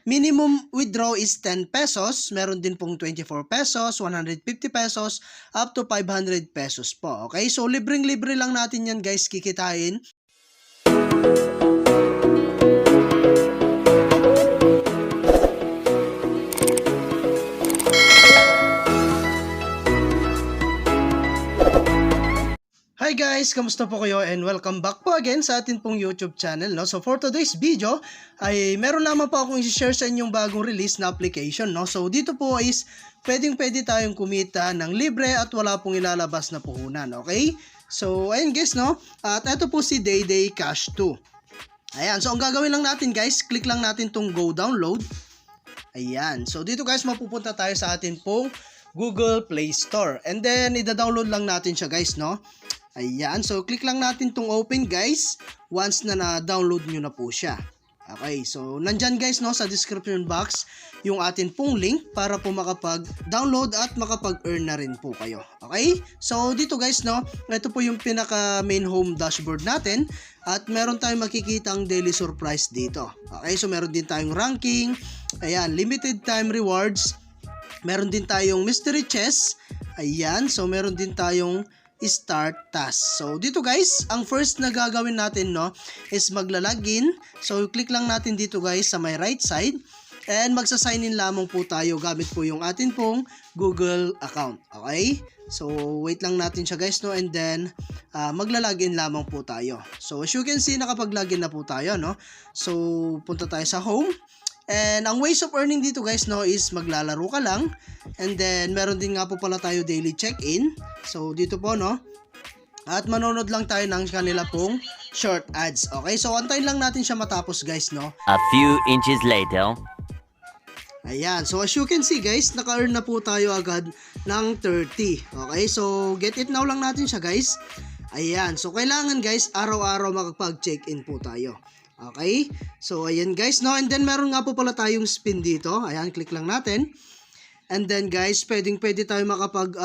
minimum withdraw is 10 pesos. Meron din pong 24 pesos, 150 pesos, up to 500 pesos po. Okay? So, libreng-libre lang natin yan guys kikitain. Hi guys! Kamusta po kayo and welcome back po again sa atin pong YouTube channel. No? So for today's video ay meron lamang po akong i-share sa inyong bagong release na application. No? So dito po is pwede tayong kumita ng libre at wala pong ilalabas na puhunan. Okay? So ayun guys, no? At ito po si Dayday Cash 2. Ayan, so ang gagawin lang natin guys, click lang natin tong go download. Ayan, so dito guys mapupunta tayo sa atin pong Google Play Store. And then ida-download lang natin siya guys, no? Ayan, so click lang natin tong open guys once na na-download nyo na po siya. Okay, so nandyan guys, no, sa description box yung atin pong link para po makapag-download at makapag-earn na rin po kayo. Okay, so dito guys, no, ito po yung pinaka main home dashboard natin at meron tayong makikitang daily surprise dito. Okay, so meron din tayong ranking, ayan, limited time rewards, meron din tayong mystery chest, ayan, so meron din tayong start task. So dito guys, ang first na gagawin natin, no, is maglalagin. So click lang natin dito guys sa may right side and magsa-sign in lamang po tayo gamit po yung atin pong Google account. Okay? So wait lang natin siya guys, no, and then maglalagin lamang po tayo. So as you can see, nakapag-login na po tayo, no. So punta tayo sa home. And ang ways of earning dito guys, no, is maglalaro ka lang. And then meron din nga po pala tayo daily check-in. So dito po, no, at manonood lang tayo ng kanila pong short ads. Okay, so antayin lang natin siya matapos guys, no. A few inches later. Ayan, so as you can see guys, naka-earn na po tayo agad ng 30. Okay, so get it now lang natin siya guys. Ayan, so kailangan guys araw-araw makapag-check-in po tayo. Okay, so ayan guys, no, and then meron nga po pala tayong spin dito. Ayan, click lang natin. And then guys, pwede tayo makapag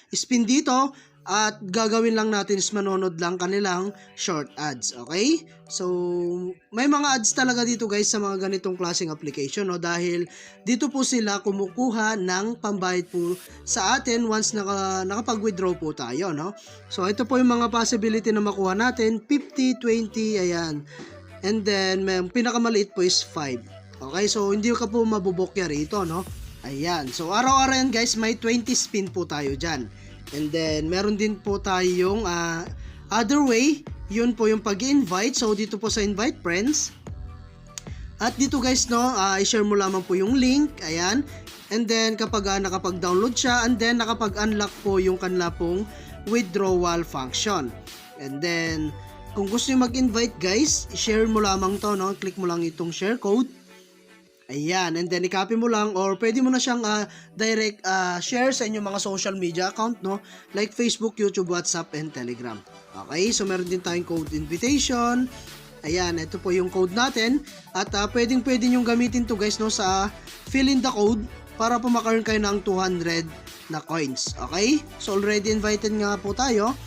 spin dito at gagawin lang natin is manonood lang kanilang short ads. Okay, so may mga ads talaga dito guys sa mga ganitong klaseng application, no, dahil dito po sila kumukuha ng pambayad po sa atin once nakapag-withdraw po tayo, no. So ito po yung mga possibility na makuha natin, 50, 20, ayan. And then, may pinakamaliit po is 5. Okay, so hindi ka po mabubokya rito, no? Ayan, so araw-araw yan guys, may 20 spin po tayo dyan. And then, meron din po tayong other way, yun po yung pag-invite. So dito po sa invite friends. At dito guys, no, i-share mo lamang po yung link, ayan. And then, kapag nakapag-download siya, and then nakapag-unlock po yung kanila pong withdrawal function. And then, kung gusto nyo mag-invite guys, share mo lamang to, no? Click mo lang itong share code. Ayan, and then i-copy mo lang or pwede mo na siyang direct share sa inyong mga social media account, no? Like Facebook, YouTube, WhatsApp, and Telegram. Okay, so meron din tayong code invitation. Ayan, ito po yung code natin. At pwede nyong gamitin to guys, no? Sa fill in the code para po makaroon kayo ng 200 na coins. Okay, so already invited nga po tayo.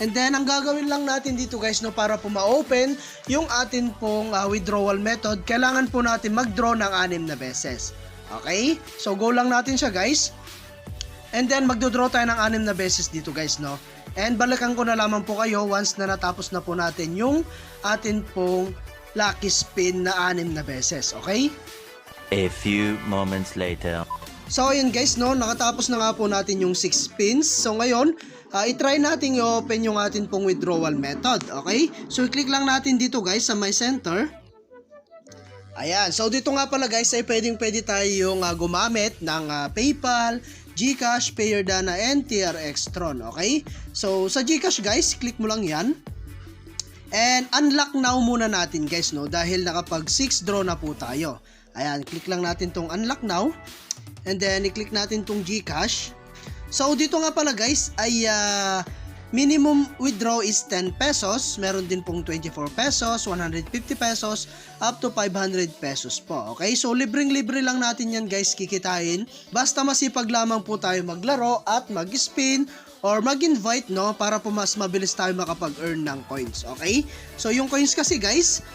And then, ang gagawin lang natin dito guys, no, para po ma-open yung atin pong withdrawal method, kailangan po natin mag-draw ng 6 na beses. Okay? So, go lang natin siya guys. And then, magdo-draw tayo ng 6 na beses dito guys, no. And balikan ko na lamang po kayo once na natapos na po natin yung atin pong lucky spin na 6 na beses. Okay? A few moments later. So, ayun guys, no, nakatapos na nga po natin yung 6 spins. So, ngayon, i-try natin i-open yung atin pong withdrawal method. Okay? So, i-click lang natin dito guys sa my center. Ayan. So, dito nga pala guys ay pwede tayong gumamit ng PayPal, GCash, Payerdana, and TRX Tron. Okay? So, sa GCash guys, click mo lang yan. And unlock now muna natin guys, no, dahil nakapag 6 draw na po tayo. Ayan. Click lang natin tong unlock now. And then, i-click natin tong GCash. So, dito nga pala guys ay minimum withdraw is 10 pesos. Meron din pong 24 pesos, 150 pesos, up to 500 pesos po. Okay? So, libreng-libre lang natin yan guys kikitain. Basta masipag lamang po tayo maglaro at mag-spin or mag-invite, no, para po mas mabilis tayo makapag-earn ng coins. Okay? So, yung coins kasi guys,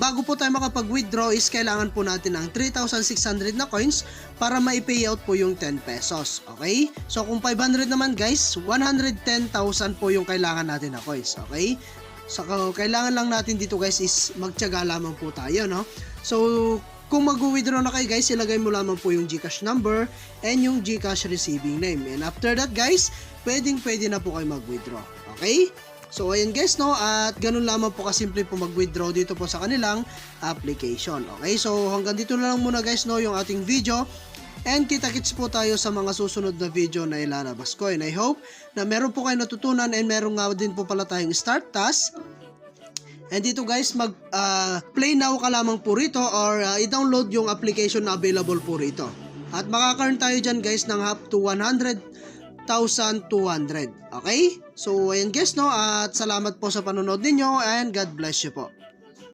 bago po tayo makapag-withdraw is kailangan po natin ng 3,600 na coins para ma-payout po yung 10 pesos. Okay? So kung 500 naman guys, 110,000 po yung kailangan natin na coins. Okay? So kailangan lang natin dito guys is magtiyaga lamang po tayo, no? So kung mag-withdraw na kayo guys, ilagay mo lamang po yung GCash number and yung GCash receiving name. And after that guys, pwede na po kayo mag-withdraw. Okay? So ayan guys, no, at ganun lamang po kasimple po mag-withdraw dito po sa kanilang application. Okay, so hanggang dito na lang muna guys, no, yung ating video. And kita-kits po tayo sa mga susunod na video na ilalabas ko. And I hope na meron po kayo natutunan and meron nga din po pala tayong start task. And dito guys, play now ka lamang po rito or i-download yung application na available po rito. At makaka-earn tayo dyan guys ng up to 100,200. Okay? So, ayan guys, no? At salamat po sa panonood ninyo and God bless you po.